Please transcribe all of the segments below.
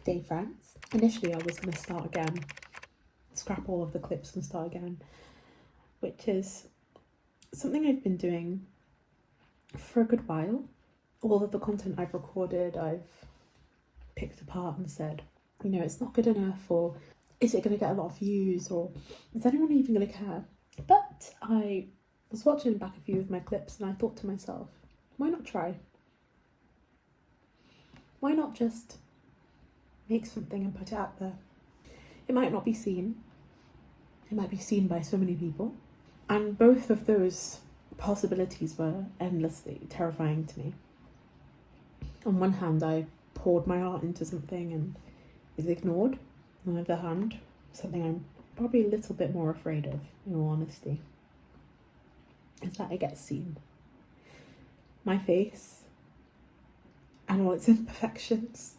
Good day, friends. Initially I was going to start again, scrap all of the clips and start again, which is something I've been doing for a good while. All of the content I've recorded, I've picked apart and said, you know, it's not good enough, or is it going to get a lot of views, or is anyone even going to care? But I was watching back a few of my clips and I thought to myself, why not try? Why not just make something and put it out there? It might not be seen. It might be seen by so many people. And both of those possibilities were endlessly terrifying to me. On one hand, I poured my heart into something and is ignored. On the other hand, something I'm probably a little bit more afraid of, in all honesty, is that it gets seen. My face and all its imperfections,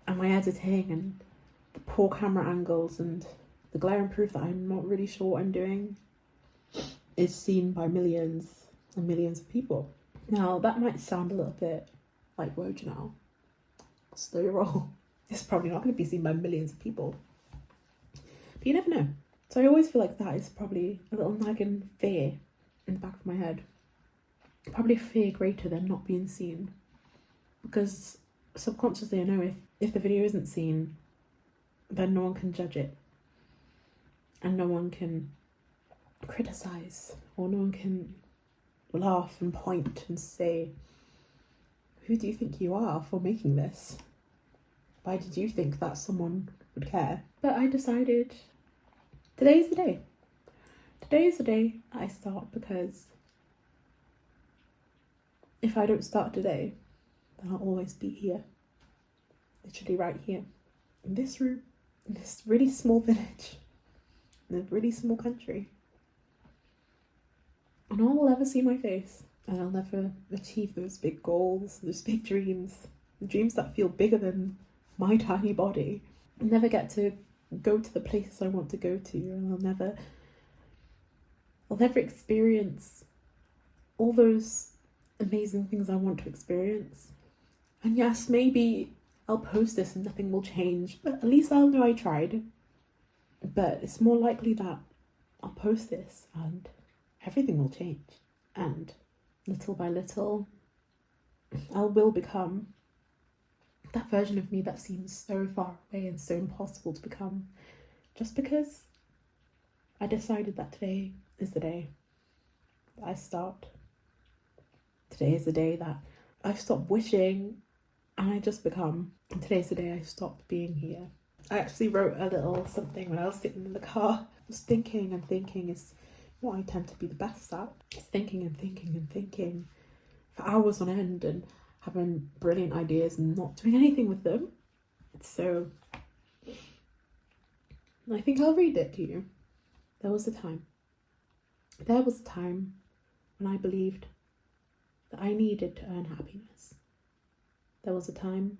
and my editing and the poor camera angles and the glaring proof that I'm not really sure what I'm doing is seen by millions and millions of people. Now, that might sound a little bit like, whoa, Janelle, slow your roll. It's probably not going to be seen by millions of people. But you never know. So I always feel like that is probably a little nagging fear in the back of my head. Probably a fear greater than not being seen. Because subconsciously I know if the video isn't seen, then no one can judge it. And no one can criticize, or no one can laugh and point and say, who do you think you are for making this? Why did you think that someone would care? But I decided today is the day. Today is the day I start, because if I don't start today, then I'll always be here. Literally right here. In this room. In this really small village. In a really small country. And no one will ever see my face. And I'll never achieve those big goals, those big dreams. The dreams that feel bigger than my tiny body. I'll never get to go to the places I want to go to. And I'll never experience all those amazing things I want to experience. And yes, maybe I'll post this and nothing will change, but at least I'll know I tried. But it's more likely that I'll post this and everything will change. And little by little, I will become that version of me that seems so far away and so impossible to become, just because I decided that today is the day that I start. Today is the day that I stop wishing and I just become. And today's the day I stopped being here. I actually wrote a little something when I was sitting in the car. I was thinking and thinking is what I tend to be the best at. It's thinking and thinking and thinking for hours on end and having brilliant ideas and not doing anything with them. So I think I'll read it to you. There was a time when I believed that I needed to earn happiness. There was a time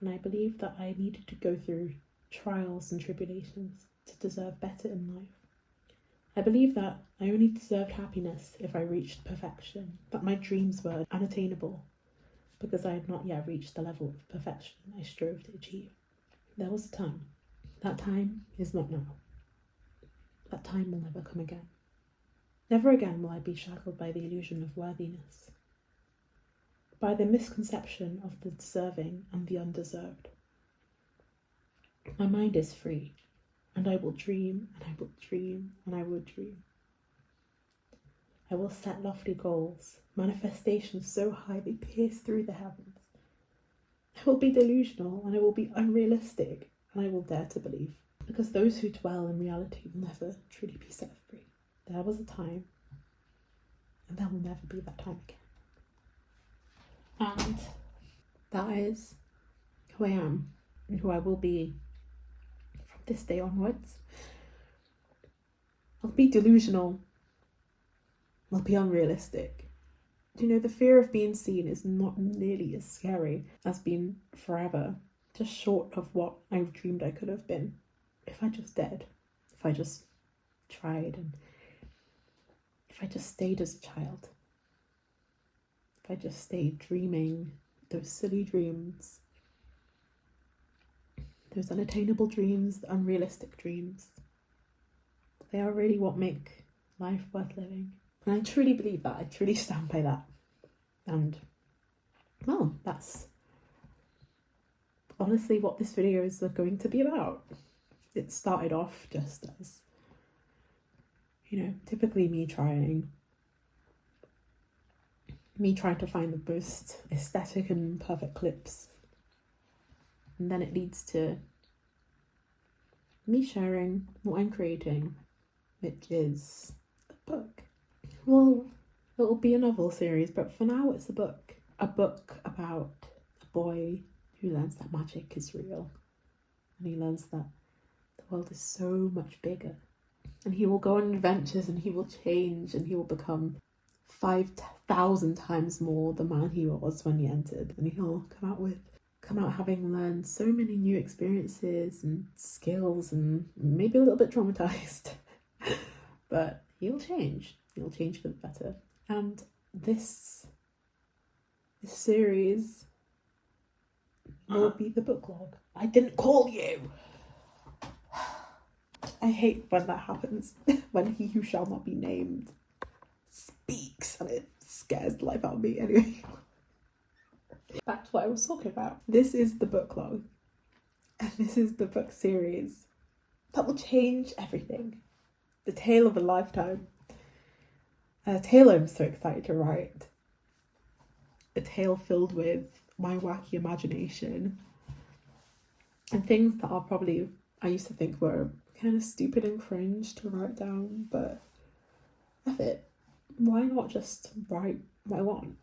when I believed that I needed to go through trials and tribulations to deserve better in life. I believed that I only deserved happiness if I reached perfection, that my dreams were unattainable because I had not yet reached the level of perfection I strove to achieve. There was a time. That time is not now. That time will never come again. Never again will I be shackled by the illusion of worthiness, by the misconception of the deserving and the undeserved. My mind is free, and I will dream, and I will dream, and I will dream. I will set lofty goals, manifestations so high they pierce through the heavens. I will be delusional, and I will be unrealistic, and I will dare to believe, because those who dwell in reality will never truly be set free. There was a time, and there will never be that time again. And that is who I am and who I will be from this day onwards. I'll be delusional. I'll be unrealistic. You know, the fear of being seen is not nearly as scary as being forever, just short of what I've dreamed I could have been if I just dared, if I just tried, and if I just stayed as a child. If I just stayed dreaming those silly dreams those unattainable dreams, the unrealistic dreams, they are really what make life worth living. And I truly believe that. I truly stand by that. And, well, that's honestly what this video is going to be about. It started off just as, typically me trying to find the most aesthetic and perfect clips. And then it leads to me sharing what I'm creating, which is a book. Well, it'll be a novel series, but for now it's a book. A book about a boy who learns that magic is real. And he learns that the world is so much bigger. And he will go on adventures and he will change and he will become 5,000 times more the man he was when he entered. And he'll come out having learned so many new experiences and skills and maybe a little bit traumatized. But he'll change. He'll change for the better. And this series will be the book log. I didn't call you! I hate when that happens. When he who shall not be named speaks and it scares the life out of me. Anyway, back to what I was talking about. This is the book log. And this is the book series that will change everything. The tale of a lifetime. A tale I'm so excited to write. A tale filled with my wacky imagination. And things that I used to think were kind of stupid and cringe to write down, but F it. Why not just write what I want?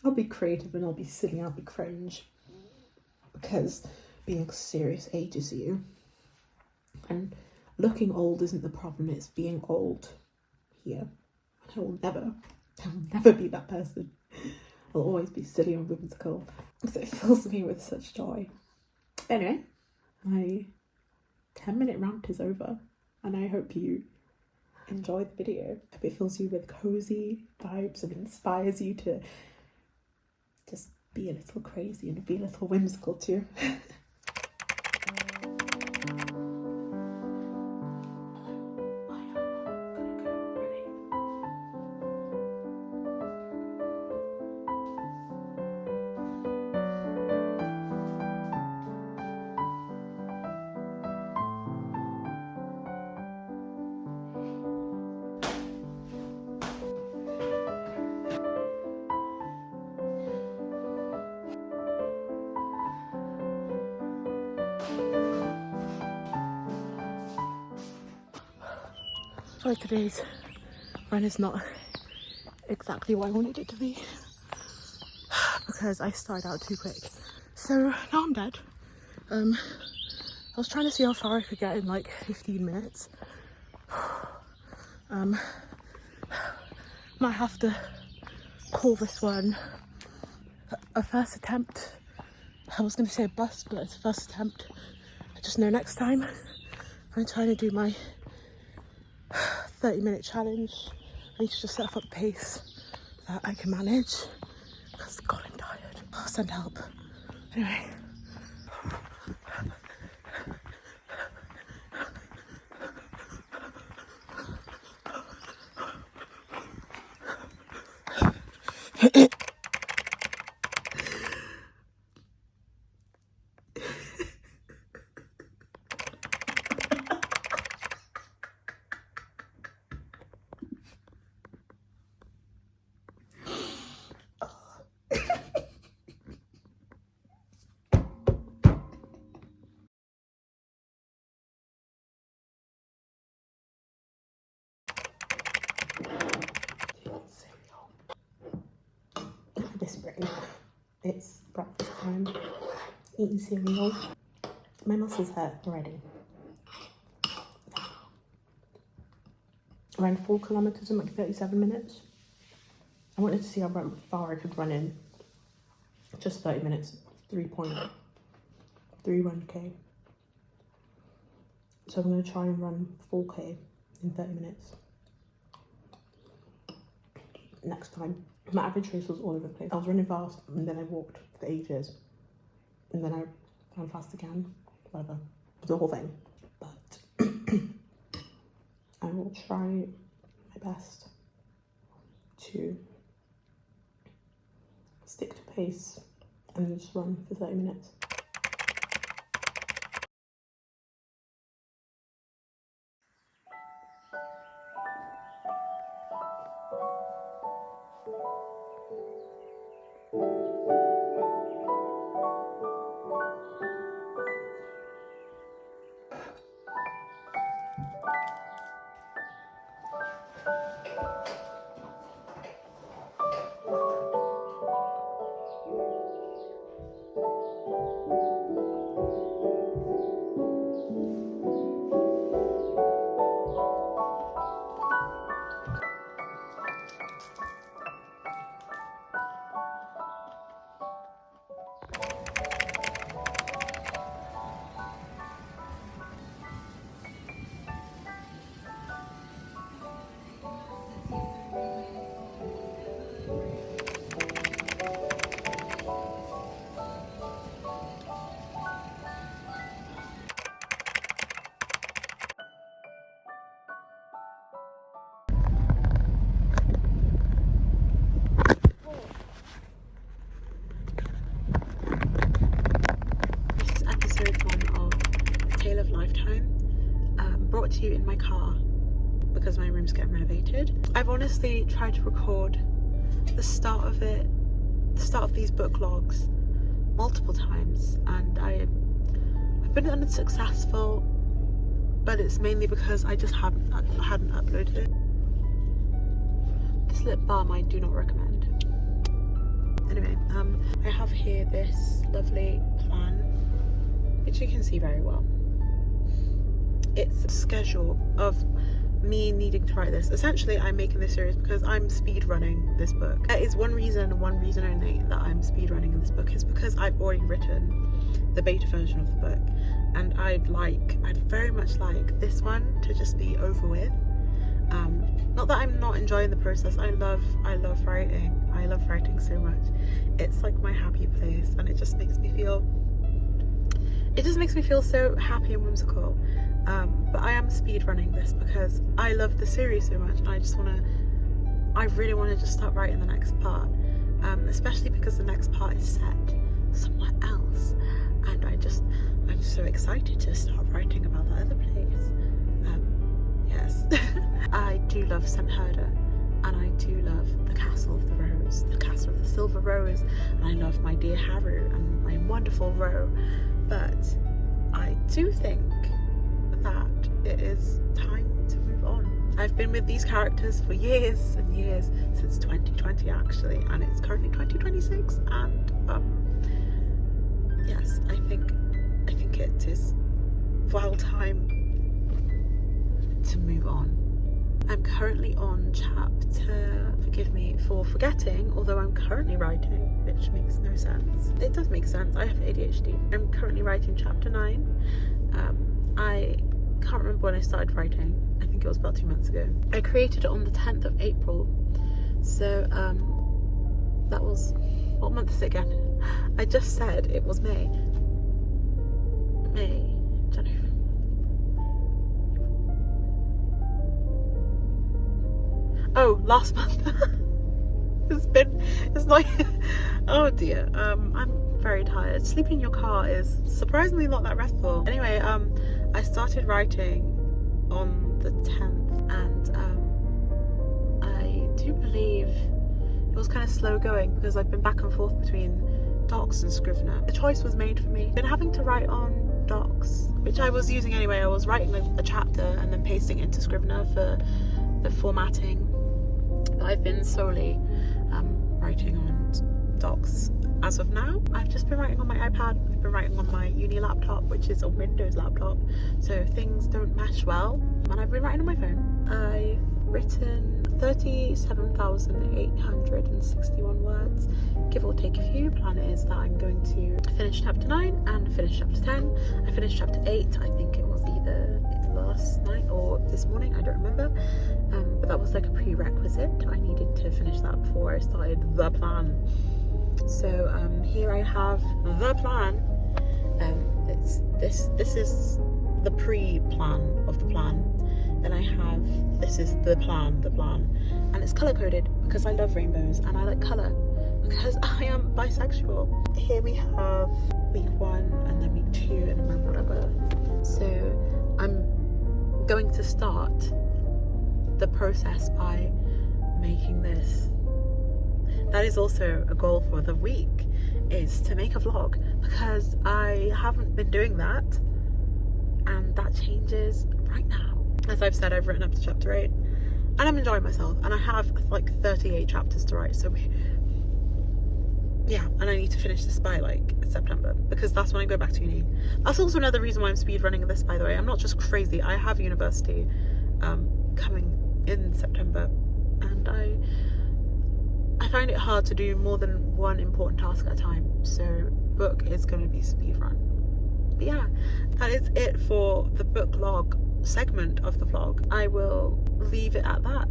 I'll be creative and I'll be silly and I'll be cringe. Because being serious ages you. And looking old isn't the problem, it's being old here. I will never be that person. I'll always be silly and whimsical. So it fills me with such joy. Anyway, my 10-minute rant is over, and I hope you enjoy the video. I hope it fills you with cozy vibes and inspires you to just be a little crazy and be a little whimsical too. Sorry, today's run is not exactly what I wanted it to be because I started out too quick. So now I'm dead. I was trying to see how far I could get in like 15 minutes. Might have to call this one a first attempt. I was going to say a bust, but it's a first attempt. I just know next time I'm trying to do my 30-minute challenge. I need to just set up a pace that I can manage because God, I'm tired. I'll send help. Anyway. This brain. It's breakfast time. Eating cereal. My muscles hurt already. I ran 4 kilometers in like 37 minutes. I wanted to see how far I could run in just 30 minutes. 3.31k. So I'm going to try and run 4k in 30 minutes. Next time. My average pace was all over the place. I was running fast and then I walked for ages. And then I go on fast again, whatever, the whole thing. But I will try my best to stick to pace and just run for 30 minutes. Brought to you in my car because my room's getting renovated. I've honestly tried to record the start of these book logs multiple times, and I've been unsuccessful, but it's mainly because I just hadn't uploaded it. This lip balm I do not recommend. Anyway, I have here this lovely plan, which you can see very well. It's a schedule of me needing to write this. Essentially, I'm making this series because I'm speed running this book. There is one reason and one reason only that I'm speed running in this book, is because I've already written the beta version of the book, and I'd very much like this one to just be over with. Not that I'm not enjoying the process. I love writing. I love writing so much. It's like my happy place, and it just makes me feel so happy and whimsical. But I am speed running this because I love the series so much, and I really want to just start writing the next part, especially because the next part is set somewhere else, and I'm so excited to start writing about that other place. Yes. I do love St. Herder, and I do love the Castle of the Rose, the Castle of the Silver Rose, and I love my dear Haru and my wonderful Ro, but I do think that it is time to move on. I've been with these characters for years and years, since 2020 actually, and it's currently 2026, and yes, I think it is well time to move on. I'm currently on chapter, forgive me for forgetting, although I'm currently writing, which makes no sense. It does make sense, I have ADHD. I'm currently writing chapter 9. I can't remember when I started writing. I think it was about 2 months ago. I created it on the 10th of April. So that was, what month is it again? I just said it was May, January. Oh, last month. It's like, oh dear. I'm very tired. Sleeping in your car is surprisingly not that restful. Anyway, I started writing on the 10th, and I do believe it was kind of slow going because I've been back and forth between Docs and Scrivener. The choice was made for me. I've been having to write on Docs, which I was using anyway. I was writing a chapter and then pasting it into Scrivener for the formatting. But I've been solely writing on Docs as of now. I've just been writing on my iPad. I've been writing on my uni laptop, which is a Windows laptop, so things don't mesh well, and I've been writing on my phone. I've written 37,861 words, give or take a few. Plan is that I'm going to finish chapter 9 and finish chapter 10. I finished chapter 8, I think it was either last night or this morning, I don't remember, but that was like a prerequisite. I needed to finish that before I started the plan. So here I have the plan, It's this is the pre-plan of the plan. Then I have, this is the plan, and it's color coded because I love rainbows and I like color because I am bisexual. Here we have week 1 and then week 2 and then whatever. So I'm going to start the process by making this. That is also a goal for the week, is to make a vlog, because I haven't been doing that, and that changes right now. As I've said, I've written up to chapter 8 and I'm enjoying myself, and I have like 38 chapters to write, so yeah, and I need to finish this by like September, because that's when I go back to uni. That's also another reason why I'm speed running this, by the way. I'm not just crazy, I have university coming in September, and I find it hard to do more than one important task at a time, so book is going to be speed run. But yeah, that is it for the book log segment of the vlog. I will leave it at that.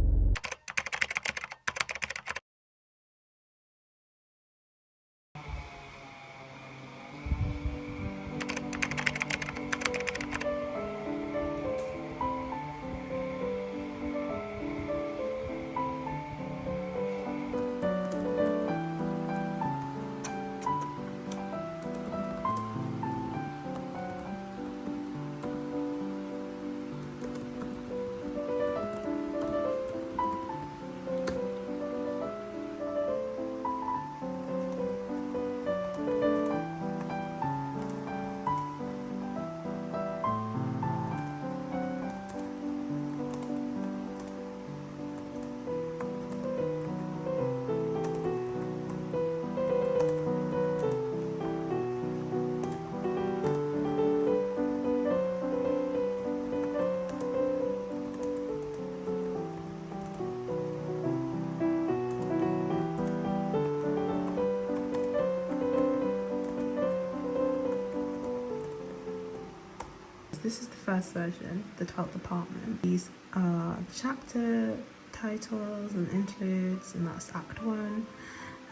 This is the first version, the 12th department. These are chapter titles and interludes, and that's Act 1.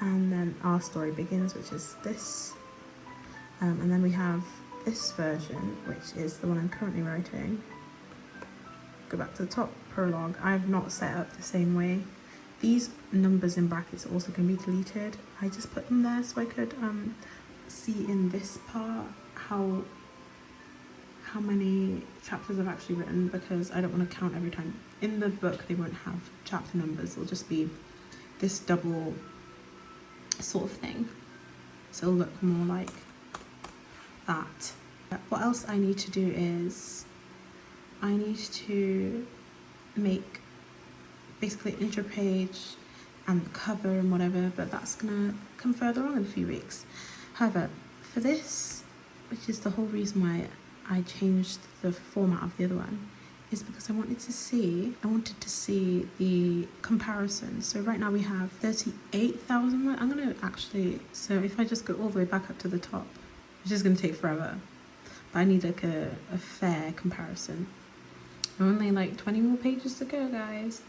And then our story begins, which is this. And then we have this version, which is the one I'm currently writing. Go back to the top, prologue. I have not set up the same way. These numbers in brackets are also going to be deleted. I just put them there so I could see in this part how many chapters I've actually written, because I don't want to count every time. In the book they won't have chapter numbers, it'll just be this double sort of thing, so it'll look more like that. What else I need to do is I need to make basically an intro page and the cover and whatever, but that's gonna come further on in a few weeks. However, for this, which is the whole reason why I changed the format of the other one, is because I wanted to see the comparison. So right now we have 38,000 words. I'm gonna actually, so if I just go all the way back up to the top, which is gonna take forever, but I need like a fair comparison. Only like 20 more pages to go, guys.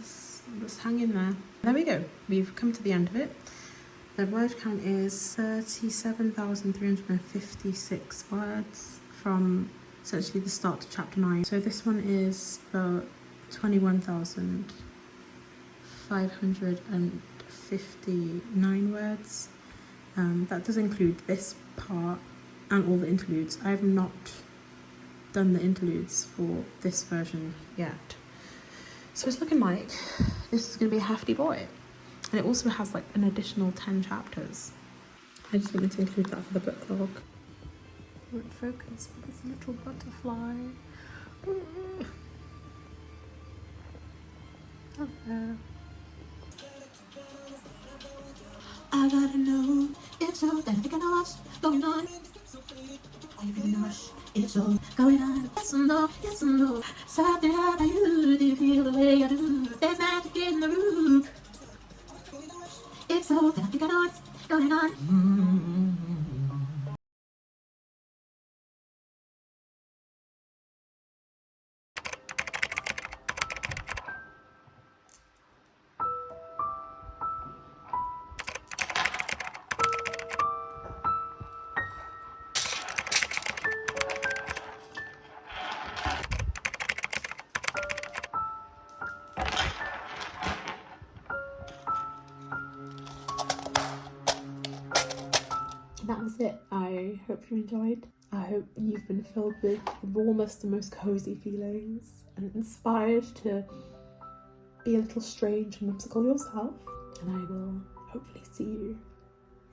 Let's hang in there. There we go, we've come to the end of it. The word count is 37,356 words from essentially the start to chapter 9. So this one is about 21,559 words. That does include this part and all the interludes. I have not done the interludes for this version yet. So it's looking like this is going to be a hefty boy. And it also has like an additional 10 chapters. I just wanted to include that for the book log. Won't focus, but it's a little butterfly. Oh, there. I gotta know if so, then I think I know what's going on. Are you feeling the rush? If so, going on. Yes or no, yes or no. Something about you, do you feel the way I do? There's magic in the room. If so, then I think I know what's going on. that was it. I hope you enjoyed. I hope you've been filled with the warmest and most cozy feelings and inspired to be a little strange and whimsical yourself. And I will hopefully see you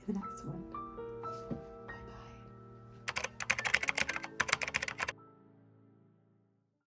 in the next one.